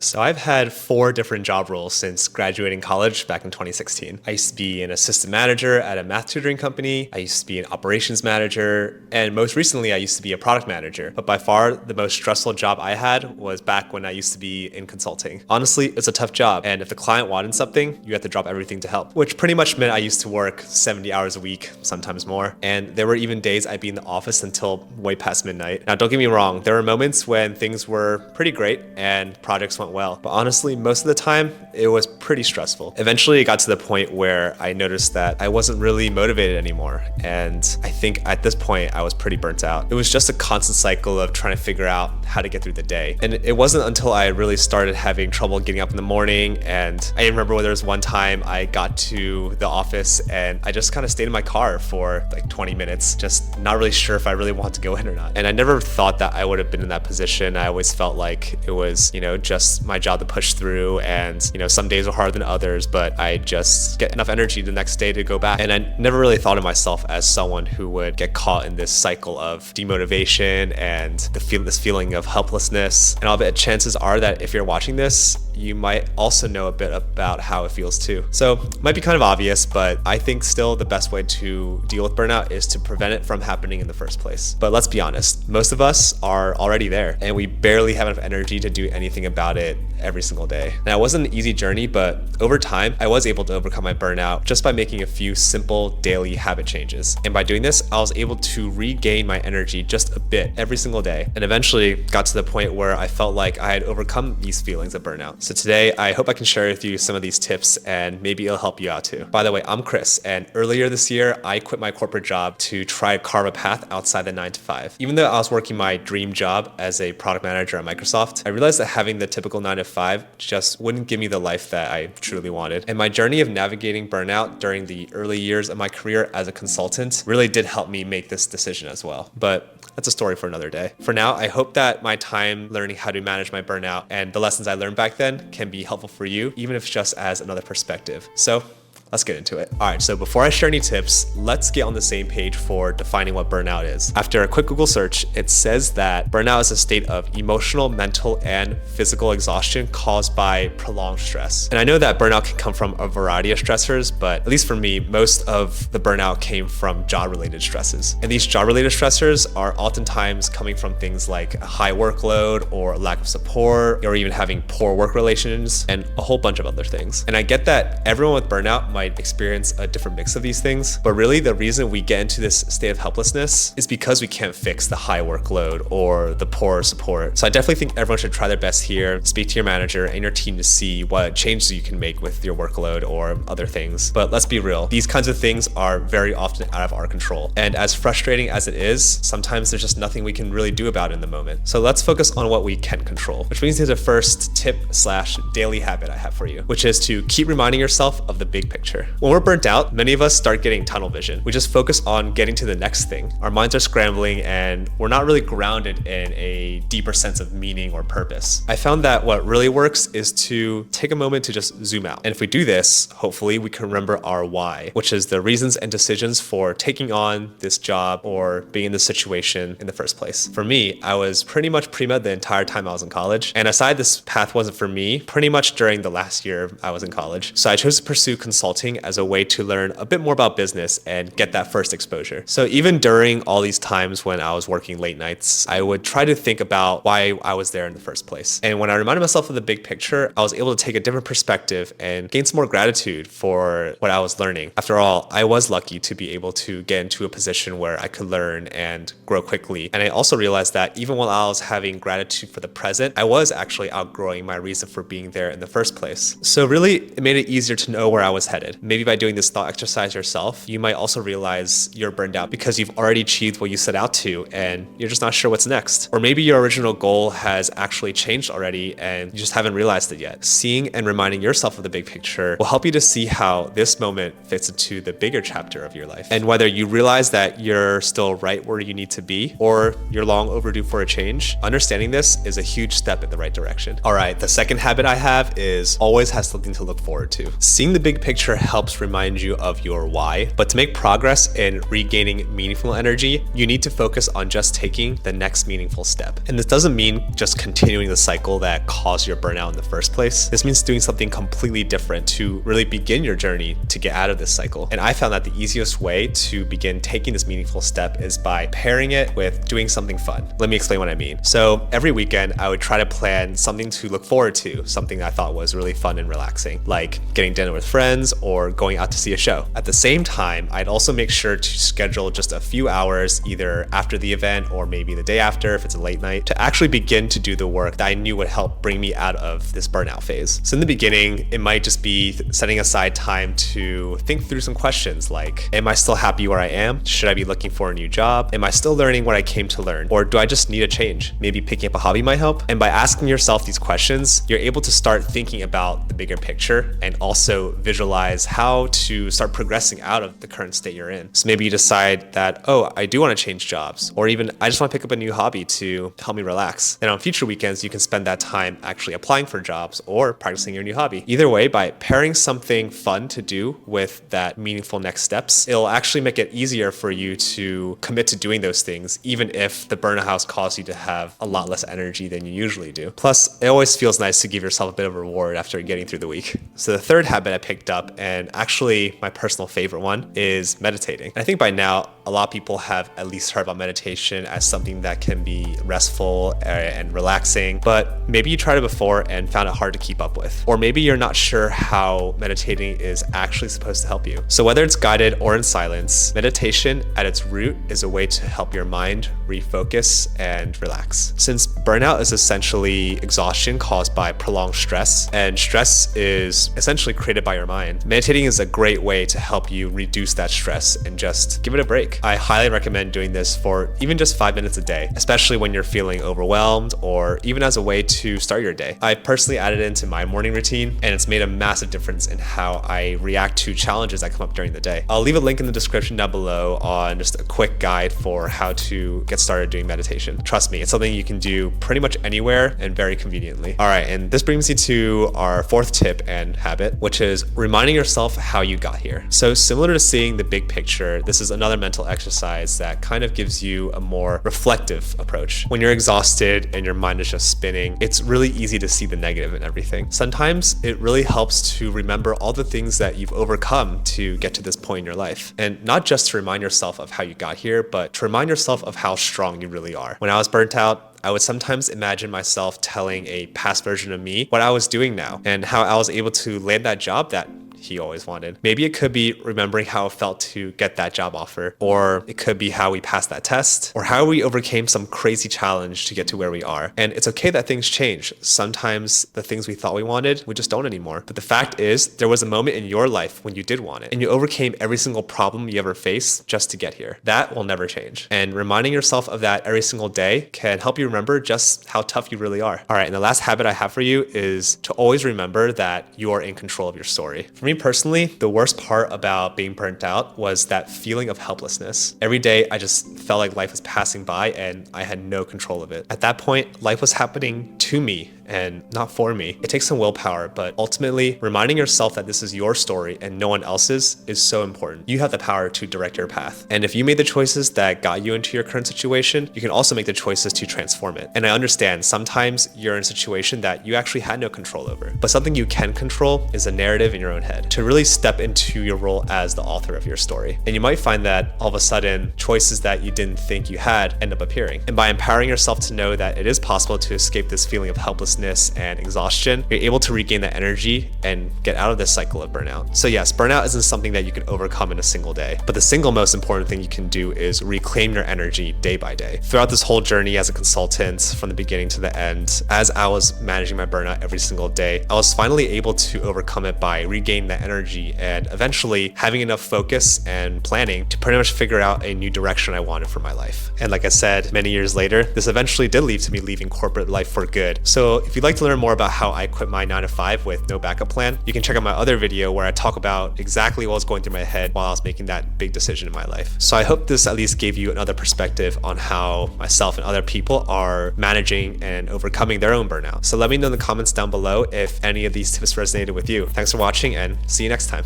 So I've had 4 different job roles since graduating college back in 2016. I used to be an assistant manager at a math tutoring company. I used to be an operations manager. And most recently, I used to be a product manager. But by far, the most stressful job I had was back when I used to be in consulting. Honestly, it's a tough job. And if the client wanted something, you had to drop everything to help, which pretty much meant I used to work 70 hours a week, sometimes more. And there were even days I'd be in the office until way past midnight. Now, don't get me wrong. There were moments when things were pretty great and projects went well. But honestly, most of the time, it was pretty stressful. Eventually, it got to the point where I noticed that I wasn't really motivated anymore. And I think at this point, I was pretty burnt out. It was just a constant cycle of trying to figure out how to get through the day. And it wasn't until I really started having trouble getting up in the morning. And I remember when there was one time I got to the office and I just kind of stayed in my car for like 20 minutes, just not really sure if I really wanted to go in or not. And I never thought that I would have been in that position. I always felt like it was, just my job to push through, and some days were harder than others, but I just get enough energy the next day to go back. And I never really thought of myself as someone who would get caught in this cycle of demotivation and this feeling of helplessness. And I'll bet chances are that if you're watching this, you might also know a bit about how it feels too. So it might be kind of obvious, but I think still the best way to deal with burnout is to prevent it from happening in the first place. But let's be honest, most of us are already there and we barely have enough energy to do anything about it every single day. Now, it wasn't an easy journey, but over time, I was able to overcome my burnout just by making a few simple daily habit changes. And by doing this, I was able to regain my energy just a bit every single day, and eventually got to the point where I felt like I had overcome these feelings of burnout. So today, I hope I can share with you some of these tips and maybe it'll help you out too. By the way, I'm Chris, and earlier this year, I quit my corporate job to try to carve a path outside the 9 to 5. Even though I was working my dream job as a product manager at Microsoft, I realized that having the typical 9 to 5 just wouldn't give me the life that I truly wanted. And my journey of navigating burnout during the early years of my career as a consultant really did help me make this decision as well. But that's a story for another day. For now, I hope that my time learning how to manage my burnout and the lessons I learned back then can be helpful for you, even if it's just as another perspective. So let's get into it. All right, so before I share any tips, let's get on the same page for defining what burnout is. After a quick Google search, it says that burnout is a state of emotional, mental, and physical exhaustion caused by prolonged stress. And I know that burnout can come from a variety of stressors, but at least for me, most of the burnout came from job-related stresses. And these job-related stressors are oftentimes coming from things like a high workload or a lack of support, or even having poor work relations, and a whole bunch of other things. And I get that everyone with burnout might experience a different mix of these things, but really the reason we get into this state of helplessness is because we can't fix the high workload or the poor support. So I definitely think everyone should try their best here, speak to your manager and your team to see what changes you can make with your workload or other things. But let's be real, these kinds of things are very often out of our control. And as frustrating as it is, sometimes there's just nothing we can really do about it in the moment. So let's focus on what we can control, which brings me to the first tip/daily habit I have for you, which is to keep reminding yourself of the big picture. When we're burnt out, many of us start getting tunnel vision. We just focus on getting to the next thing. Our minds are scrambling and we're not really grounded in a deeper sense of meaning or purpose. I found that what really works is to take a moment to just zoom out. And if we do this, hopefully we can remember our why, which is the reasons and decisions for taking on this job or being in this situation in the first place. For me, I was pretty much pre-med the entire time I was in college. And aside this path wasn't for me, pretty much during the last year I was in college. So I chose to pursue consulting as a way to learn a bit more about business and get that first exposure. So even during all these times when I was working late nights, I would try to think about why I was there in the first place. And when I reminded myself of the big picture, I was able to take a different perspective and gain some more gratitude for what I was learning. After all, I was lucky to be able to get into a position where I could learn and grow quickly. And I also realized that even while I was having gratitude for the present, I was actually outgrowing my reason for being there in the first place. So really, it made it easier to know where I was headed. Maybe by doing this thought exercise yourself, you might also realize you're burned out because you've already achieved what you set out to and you're just not sure what's next. Or maybe your original goal has actually changed already and you just haven't realized it yet. Seeing and reminding yourself of the big picture will help you to see how this moment fits into the bigger chapter of your life. And whether you realize that you're still right where you need to be or you're long overdue for a change, understanding this is a huge step in the right direction. All right, the second habit I have is always have something to look forward to. Seeing the big picture helps remind you of your why, but to make progress in regaining meaningful energy, you need to focus on just taking the next meaningful step. And this doesn't mean just continuing the cycle that caused your burnout in the first place. This means doing something completely different to really begin your journey to get out of this cycle. And I found that the easiest way to begin taking this meaningful step is by pairing it with doing something fun. Let me explain what I mean. So every weekend, I would try to plan something to look forward to, something I thought was really fun and relaxing, like getting dinner with friends or going out to see a show. At the same time, I'd also make sure to schedule just a few hours, either after the event or maybe the day after if it's a late night, to actually begin to do the work that I knew would help bring me out of this burnout phase. So in the beginning, it might just be setting aside time to think through some questions like, am I still happy where I am? Should I be looking for a new job? Am I still learning what I came to learn? Or do I just need a change? Maybe picking up a hobby might help. And by asking yourself these questions, you're able to start thinking about the bigger picture and also visualize how to start progressing out of the current state you're in. So maybe you decide that, oh, I do want to change jobs, or even I just want to pick up a new hobby to help me relax. And on future weekends, you can spend that time actually applying for jobs or practicing your new hobby. Either way, by pairing something fun to do with that meaningful next steps, it'll actually make it easier for you to commit to doing those things, even if the burnout house caused you to have a lot less energy than you usually do. Plus, it always feels nice to give yourself a bit of a reward after getting through the week. So the third habit I picked up, and actually my personal favorite one, is meditating. And I think by now, a lot of people have at least heard about meditation as something that can be restful and relaxing, but maybe you tried it before and found it hard to keep up with. Or maybe you're not sure how meditating is actually supposed to help you. So whether it's guided or in silence, meditation at its root is a way to help your mind refocus and relax. Since burnout is essentially exhaustion caused by prolonged stress, and stress is essentially created by your mind, meditating is a great way to help you reduce that stress and just give it a break. I highly recommend doing this for even just 5 minutes a day, especially when you're feeling overwhelmed or even as a way to start your day. I personally added it into my morning routine, and it's made a massive difference in how I react to challenges that come up during the day. I'll leave a link in the description down below on just a quick guide for how to get started doing meditation. Trust me, it's something you can do pretty much anywhere and very conveniently. All right, and this brings me to our fourth tip and habit, which is reminding yourself how you got here. So similar to seeing the big picture, this is another mental exercise that kind of gives you a more reflective approach. When you're exhausted and your mind is just spinning, it's really easy to see the negative in everything. Sometimes it really helps to remember all the things that you've overcome to get to this point in your life. And not just to remind yourself of how you got here, but to remind yourself of how strong you really are. When I was burnt out, I would sometimes imagine myself telling a past version of me what I was doing now and how I was able to land that job that he always wanted. Maybe it could be remembering how it felt to get that job offer, or it could be how we passed that test, or how we overcame some crazy challenge to get to where we are. And it's okay that things change. Sometimes the things we thought we wanted, we just don't anymore. But the fact is, there was a moment in your life when you did want it, and you overcame every single problem you ever faced just to get here. That will never change. And reminding yourself of that every single day can help you remember just how tough you really are. All right, and the last habit I have for you is to always remember that you are in control of your story. For me personally, the worst part about being burnt out was that feeling of helplessness. Every day, I just felt like life was passing by and I had no control of it. At that point, life was happening to me and not for me. It takes some willpower, but ultimately, reminding yourself that this is your story and no one else's is so important. You have the power to direct your path. And if you made the choices that got you into your current situation, you can also make the choices to transform it. And I understand sometimes you're in a situation that you actually had no control over, but something you can control is a narrative in your own head to really step into your role as the author of your story. And you might find that all of a sudden, choices that you didn't think you had end up appearing. And by empowering yourself to know that it is possible to escape this feeling of helplessness and exhaustion, you're able to regain that energy and get out of this cycle of burnout. So yes, burnout isn't something that you can overcome in a single day, but the single most important thing you can do is reclaim your energy day by day. Throughout this whole journey as a consultant, from the beginning to the end, as I was managing my burnout every single day, I was finally able to overcome it by regaining that energy and eventually having enough focus and planning to pretty much figure out a new direction I wanted for my life. And like I said, many years later, this eventually did lead to me leaving corporate life for good. So if you'd like to learn more about how I quit my 9-to-5 with no backup plan, you can check out my other video where I talk about exactly what was going through my head while I was making that big decision in my life. So I hope this at least gave you another perspective on how myself and other people are managing and overcoming their own burnout. So let me know in the comments down below if any of these tips resonated with you. Thanks for watching and see you next time.